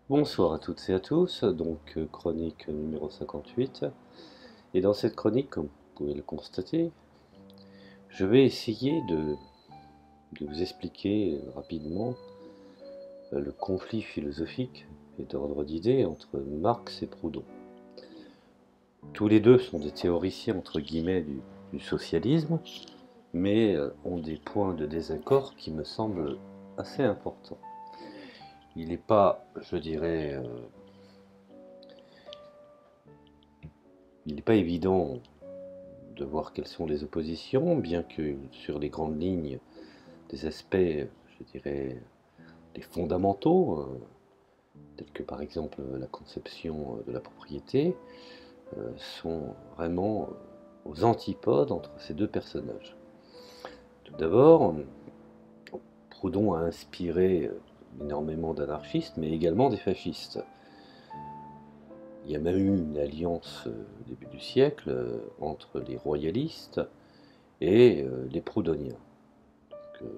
Bonsoir à toutes et à tous, donc chronique numéro 58. Et dans cette chronique, comme vous pouvez le constater, je vais essayer de vous expliquer rapidement le conflit philosophique et d'ordre d'idées entre Marx et Proudhon. Tous les deux sont des théoriciens entre guillemets du socialisme, mais ont des points de désaccord qui me semblent assez importants. Il n'est pas, je dirais, il n'est pas évident de voir quelles sont les oppositions, bien que sur les grandes lignes, des aspects, je dirais, les fondamentaux, tels que par exemple la conception de la propriété, sont vraiment aux antipodes entre ces deux personnages. Tout d'abord, Proudhon a inspiré énormément d'anarchistes, mais également des fascistes. Il y a même eu une alliance au début du siècle entre les royalistes et les proudhoniens. Donc,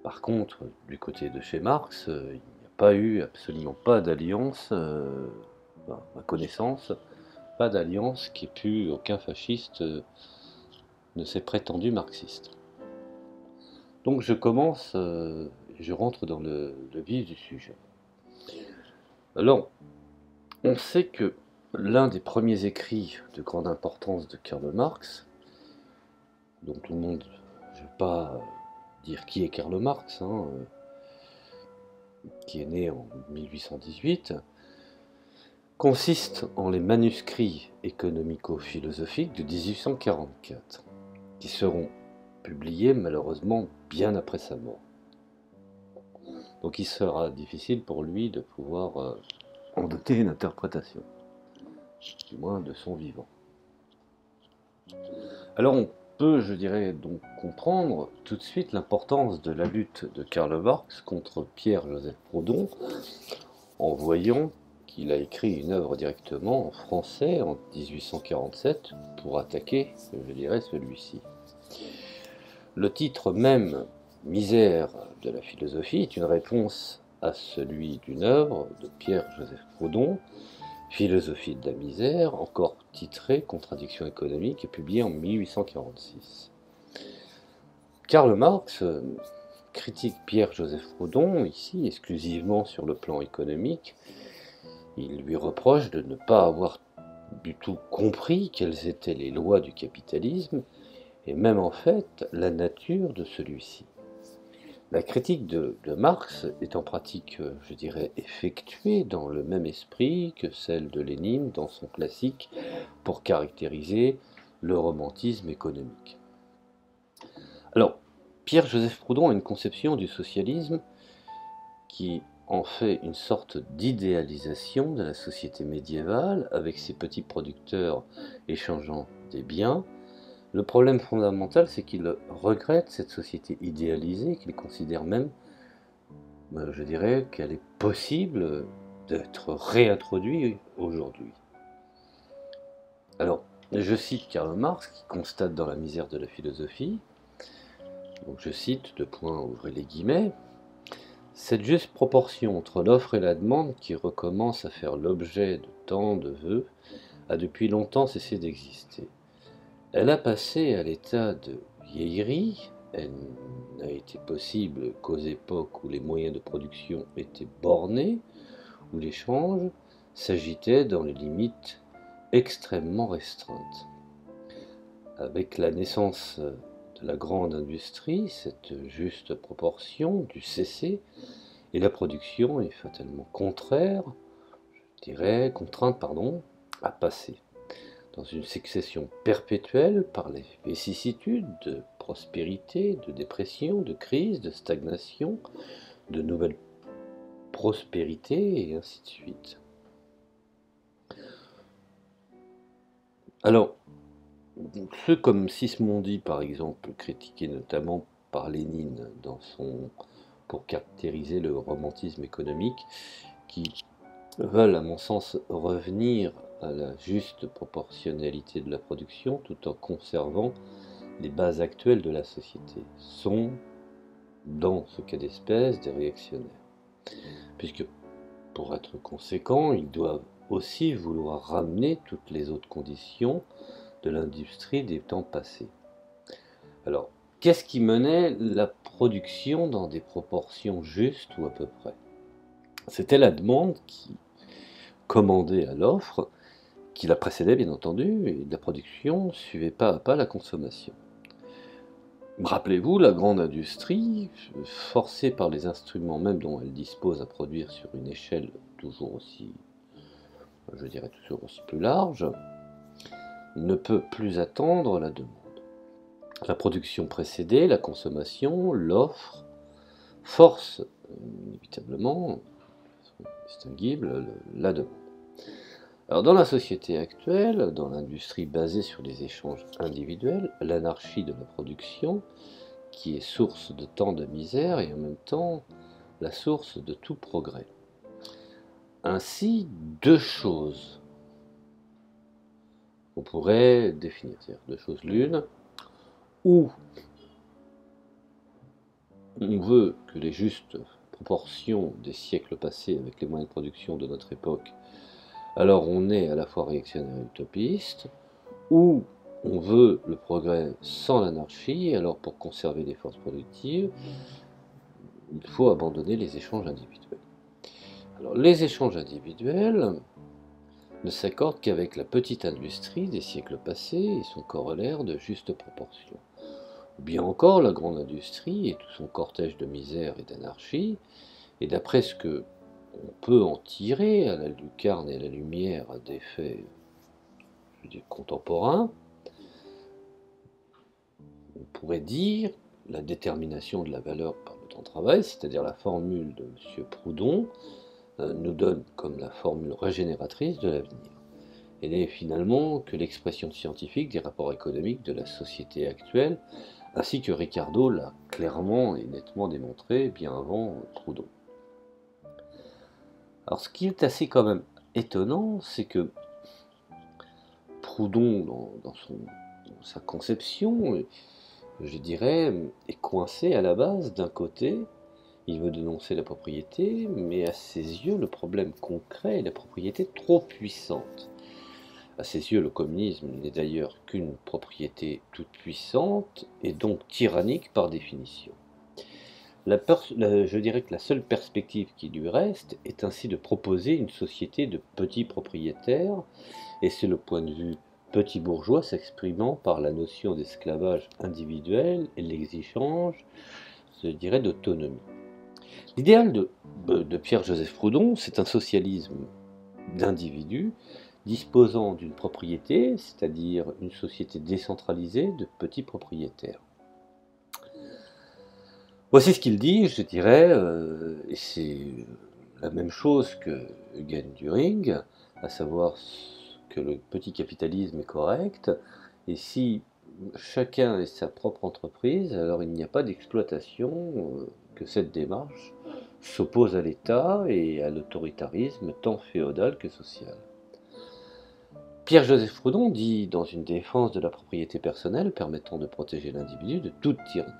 par contre, du côté de chez Marx, il n'y a pas eu absolument pas d'alliance, à ma connaissance, pas d'alliance qui ait pu, aucun fasciste ne s'est prétendu marxiste. Donc je commence, je rentre dans le vif du sujet. Alors, on sait que l'un des premiers écrits de grande importance de Karl Marx, dont tout le monde, je ne vais pas dire qui est Karl Marx, hein, qui est né en 1818, consiste en les manuscrits économico-philosophiques de 1844, qui seront publiés malheureusement bien après sa mort. Donc il sera difficile pour lui de pouvoir en doter une interprétation, du moins de son vivant. Alors on peut, je dirais, donc comprendre tout de suite l'importance de la lutte de Karl Marx contre Pierre-Joseph Proudhon en voyant qu'il a écrit une œuvre directement en français en 1847 pour attaquer, je dirais, celui-ci. Le titre même, Misère de la philosophie, est une réponse à celui d'une œuvre de Pierre-Joseph Proudhon, Philosophie de la misère, encore titrée Contradiction économique et publiée en 1846. Karl Marx critique Pierre-Joseph Proudhon, ici exclusivement sur le plan économique. Il lui reproche de ne pas avoir du tout compris quelles étaient les lois du capitalisme et même en fait la nature de celui-ci. La critique de Marx est en pratique, je dirais, effectuée dans le même esprit que celle de Lénine dans son classique pour caractériser le romantisme économique. Alors, Pierre-Joseph Proudhon a une conception du socialisme qui en fait une sorte d'idéalisation de la société médiévale avec ses petits producteurs échangeant des biens. Le problème fondamental, c'est qu'il regrette cette société idéalisée, qu'il considère même, je dirais, qu'elle est possible d'être réintroduite aujourd'hui. Alors, je cite Karl Marx qui constate dans La misère de la philosophie, donc je cite, deux points, ouvrez les guillemets, cette juste proportion entre l'offre et la demande qui recommence à faire l'objet de tant de vœux a depuis longtemps cessé d'exister. Elle a passé à l'état de vieillerie, elle n'a été possible qu'aux époques où les moyens de production étaient bornés, où l'échange s'agitait dans les limites extrêmement restreintes. Avec la naissance de la grande industrie, cette juste proportion dut cesser et la production est fatalement contrainte à passer dans une succession perpétuelle par les vicissitudes de prospérité, de dépression, de crise, de stagnation, de nouvelles prospérités et ainsi de suite. Alors, ceux comme Sismondi par exemple, critiqués notamment par Lénine pour caractériser le romantisme économique, qui veulent à mon sens revenir à la juste proportionnalité de la production tout en conservant les bases actuelles de la société, sont, dans ce cas d'espèce, des réactionnaires. Puisque pour être conséquent, ils doivent aussi vouloir ramener toutes les autres conditions de l'industrie des temps passés. Alors, qu'est-ce qui menait la production dans des proportions justes ou à peu près? C'était la demande qui commandait à l'offre, qui la précédait bien entendu, et la production suivait pas à pas la consommation. Rappelez-vous, la grande industrie, forcée par les instruments même dont elle dispose à produire sur une échelle toujours aussi, je dirais toujours aussi plus large, ne peut plus attendre la demande. La production précédée, la consommation, l'offre, force inévitablement, distinguible, la demande. Alors dans la société actuelle, dans l'industrie basée sur les échanges individuels, l'anarchie de la production, qui est source de tant de misère et en même temps la source de tout progrès. Ainsi, deux choses qu'on pourrait définir, c'est-à-dire deux choses l'une, ou on veut que les justes proportions des siècles passés avec les moyens de production de notre époque, alors on est à la fois réactionnaire et utopiste, ou on veut le progrès sans l'anarchie, alors pour conserver les forces productives, il faut abandonner les échanges individuels. Alors les échanges individuels ne s'accordent qu'avec la petite industrie des siècles passés et son corollaire de juste proportion. Ou bien encore la grande industrie et tout son cortège de misère et d'anarchie, et d'après ce que on peut en tirer à la lucarne et à la lumière des faits, je veux dire, contemporains, on pourrait dire la détermination de la valeur par le temps de travail, c'est-à-dire la formule de M. Proudhon, nous donne comme la formule régénératrice de l'avenir. Elle n'est finalement que l'expression scientifique des rapports économiques de la société actuelle, ainsi que Ricardo l'a clairement et nettement démontré bien avant Proudhon. Alors ce qui est assez quand même étonnant, c'est que Proudhon, dans sa conception, je dirais, est coincé à la base. D'un côté, il veut dénoncer la propriété, mais à ses yeux, le problème concret est la propriété trop puissante. À ses yeux, le communisme n'est d'ailleurs qu'une propriété toute puissante et donc tyrannique par définition. Je dirais que la seule perspective qui lui reste est ainsi de proposer une société de petits propriétaires, et c'est le point de vue petit bourgeois s'exprimant par la notion d'esclavage individuel et l'exigence, je dirais, d'autonomie. L'idéal de Pierre-Joseph Proudhon, c'est un socialisme d'individus disposant d'une propriété, c'est-à-dire une société décentralisée de petits propriétaires. Voici ce qu'il dit, je dirais, et c'est la même chose que Eugen Düring, à savoir que le petit capitalisme est correct, et si chacun est sa propre entreprise, alors il n'y a pas d'exploitation, que cette démarche s'oppose à l'État et à l'autoritarisme tant féodal que social. Pierre-Joseph Proudhon dit dans une défense de la propriété personnelle permettant de protéger l'individu de toute tyrannie.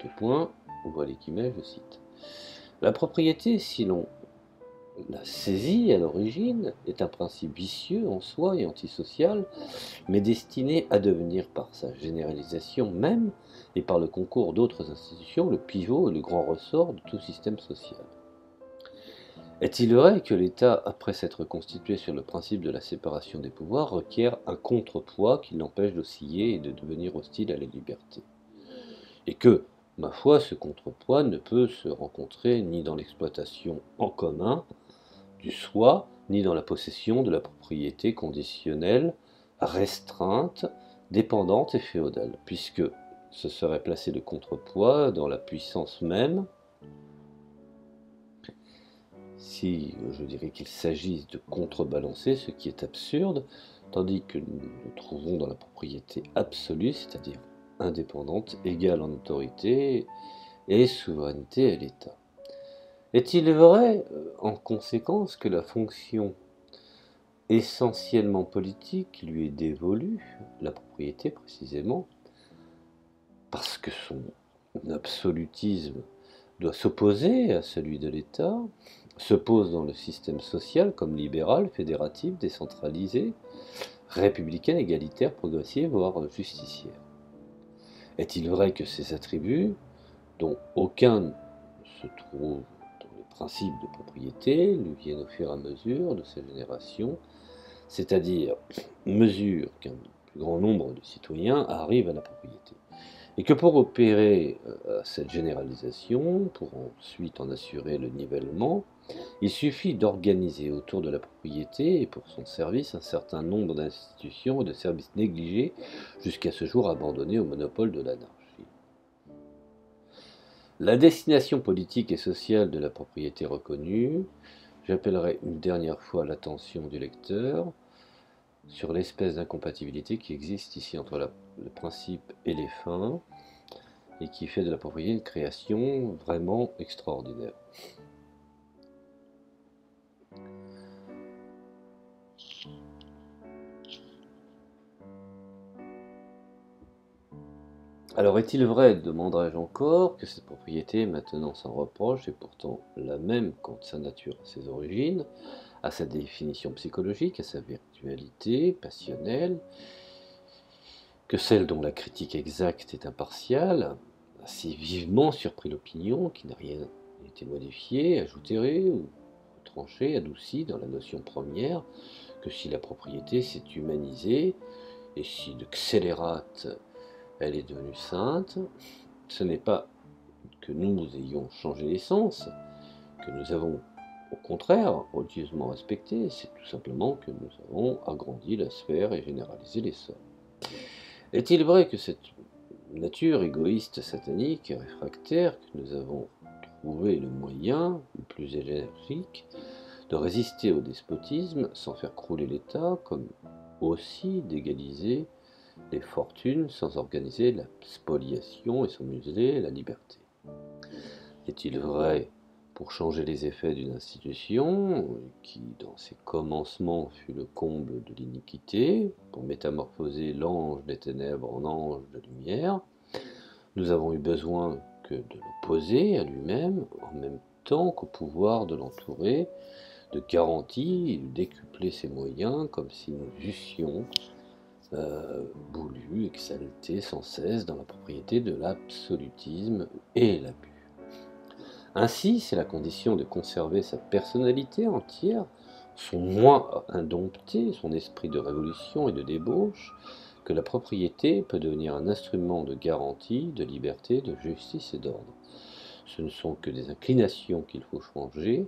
Deux points, ouvre les guillemets, je cite. La propriété, si l'on la saisie à l'origine, est un principe vicieux en soi et antisocial, mais destiné à devenir par sa généralisation même et par le concours d'autres institutions le pivot et le grand ressort de tout système social. Est-il vrai que l'État, après s'être constitué sur le principe de la séparation des pouvoirs, requiert un contrepoids qui l'empêche d'osciller et de devenir hostile à la liberté? Et que, ma foi, ce contrepoids ne peut se rencontrer ni dans l'exploitation en commun du soi, ni dans la possession de la propriété conditionnelle, restreinte, dépendante et féodale, puisque ce serait placer le contrepoids dans la puissance même, si je dirais qu'il s'agisse de contrebalancer ce qui est absurde, tandis que nous nous trouvons dans la propriété absolue, c'est-à-dire indépendante, égale en autorité et souveraineté à l'État. Est-il vrai, en conséquence, que la fonction essentiellement politique lui est dévolue, la propriété précisément, parce que son absolutisme doit s'opposer à celui de l'État, se pose dans le système social comme libéral, fédératif, décentralisé, républicaine, égalitaire, progressive, voire justicière. Est-il vrai que ces attributs, dont aucun ne se trouve dans les principes de propriété, lui viennent au fur et à mesure de sa génération, c'est-à-dire mesure qu'un plus grand nombre de citoyens arrivent à la propriété? Et que pour opérer cette généralisation, pour ensuite en assurer le nivellement, il suffit d'organiser autour de la propriété et pour son service un certain nombre d'institutions et de services négligés jusqu'à ce jour abandonnés au monopole de l'anarchie. La destination politique et sociale de la propriété reconnue, j'appellerai une dernière fois l'attention du lecteur sur l'espèce d'incompatibilité qui existe ici entre le principe et les fins, et qui fait de la propriété une création vraiment extraordinaire. Alors est-il vrai, demanderai-je encore, que cette propriété, maintenant sans reproche, est pourtant la même quant à sa nature, à ses origines, à sa définition psychologique, à sa virtualité passionnelle, que celle dont la critique exacte est impartiale, a si vivement surpris l'opinion qui n'a rien été modifié, ajouté ou tranché, adouci dans la notion première, que si la propriété s'est humanisée, et si de scélérate elle est devenue sainte, ce n'est pas que nous ayons changé l'essence, que nous avons au contraire religieusement respecté, c'est tout simplement que nous avons agrandi la sphère et généralisé l'essor. Est-il vrai que cette nature égoïste, satanique, réfractaire, que nous avons trouvé le moyen le plus énergique de résister au despotisme sans faire crouler l'État, comme aussi d'égaliser les fortunes sans organiser la spoliation et sans museler la liberté? Est-il vrai, pour changer les effets d'une institution, qui dans ses commencements fut le comble de l'iniquité, pour métamorphoser l'ange des ténèbres en ange de lumière, nous avons eu besoin que de l'opposer à lui-même, en même temps qu'au pouvoir de l'entourer, de garanties, de décupler ses moyens, comme si nous eussions voulu exalter sans cesse dans la propriété de l'absolutisme et l'abus. Ainsi, c'est la condition de conserver sa personnalité entière, son moi indompté, son esprit de révolution et de débauche, que la propriété peut devenir un instrument de garantie, de liberté, de justice et d'ordre. Ce ne sont que des inclinations qu'il faut changer,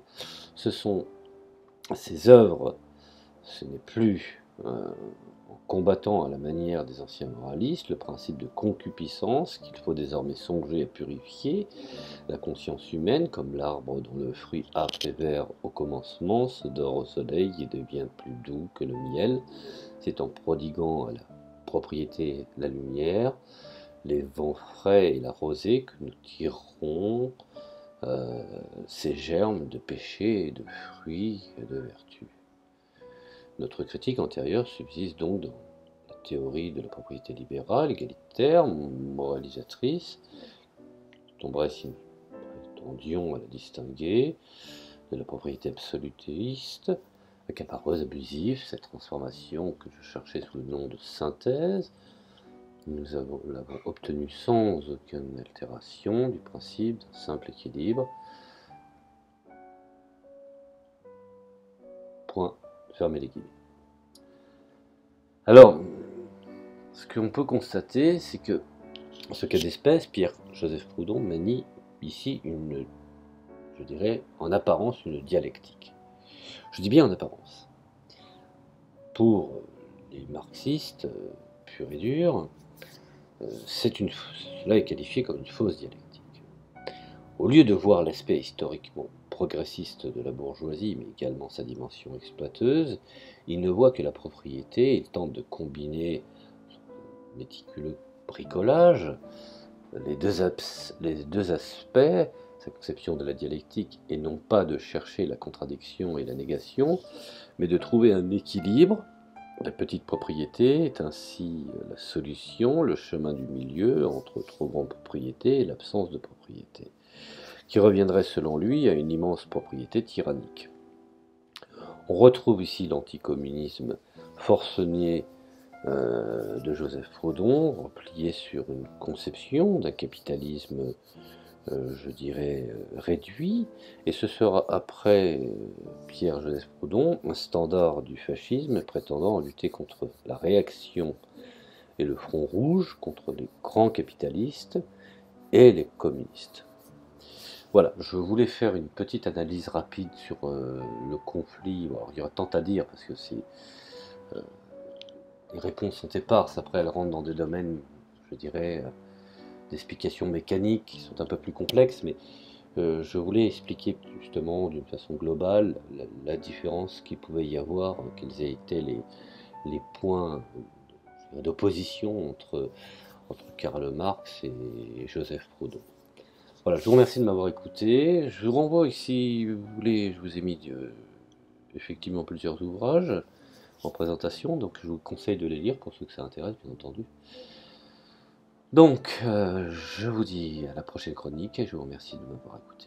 ce sont ces œuvres, ce n'est plus en combattant à la manière des anciens moralistes le principe de concupiscence qu'il faut désormais songer à purifier la conscience humaine comme l'arbre dont le fruit âpre et vert au commencement se dort au soleil et devient plus doux que le miel. C'est en prodiguant à la propriété la lumière, les vents frais et la rosée que nous tirerons ces germes de péché et de fruits et de vertu. Notre critique antérieure subsiste donc dans la théorie de la propriété libérale, égalitaire, moralisatrice, tomberait si nous tendions à la distinguer de la propriété absolutiste, accapareuse, abusive, cette transformation que je cherchais sous le nom de synthèse. Nous l'avons obtenue sans aucune altération du principe d'un simple équilibre. Point, fermez les guillemets. Alors, ce qu'on peut constater, c'est que ce cas d'espèce, Pierre-Joseph Proudhon manie ici je dirais, en apparence, une dialectique. Je dis bien en apparence. Pour les marxistes purs et durs, cela est qualifié comme une fausse dialectique. Au lieu de voir l'aspect historiquement progressiste de la bourgeoisie, mais également sa dimension exploiteuse, il ne voit que la propriété. Il tente de combiner méticuleux bricolage les deux aspects, sa conception de la dialectique, et non pas de chercher la contradiction et la négation, mais de trouver un équilibre. La petite propriété est ainsi la solution, le chemin du milieu entre trop grande propriété et l'absence de propriété, qui reviendrait selon lui à une immense propriété tyrannique. On retrouve ici l'anticommunisme forcené de Joseph Proudhon, replié sur une conception d'un capitalisme, je dirais, réduit, et ce sera après Pierre-Joseph Proudhon un standard du fascisme prétendant lutter contre la réaction et le front rouge, contre les grands capitalistes et les communistes. Voilà, je voulais faire une petite analyse rapide sur le conflit. Alors, il y aura tant à dire parce que euh, les réponses sont éparses. Après, elles rentrent dans des domaines, je dirais, d'explications mécaniques qui sont un peu plus complexes. Mais je voulais expliquer justement d'une façon globale la différence qu'il pouvait y avoir, quels étaient les points d'opposition entre Karl Marx et Joseph Proudhon. Voilà, je vous remercie de m'avoir écouté. Je vous renvoie ici, vous voulez, je vous ai mis effectivement plusieurs ouvrages en présentation, donc je vous conseille de les lire pour ceux que ça intéresse, bien entendu. Donc, je vous dis à la prochaine chronique et je vous remercie de m'avoir écouté.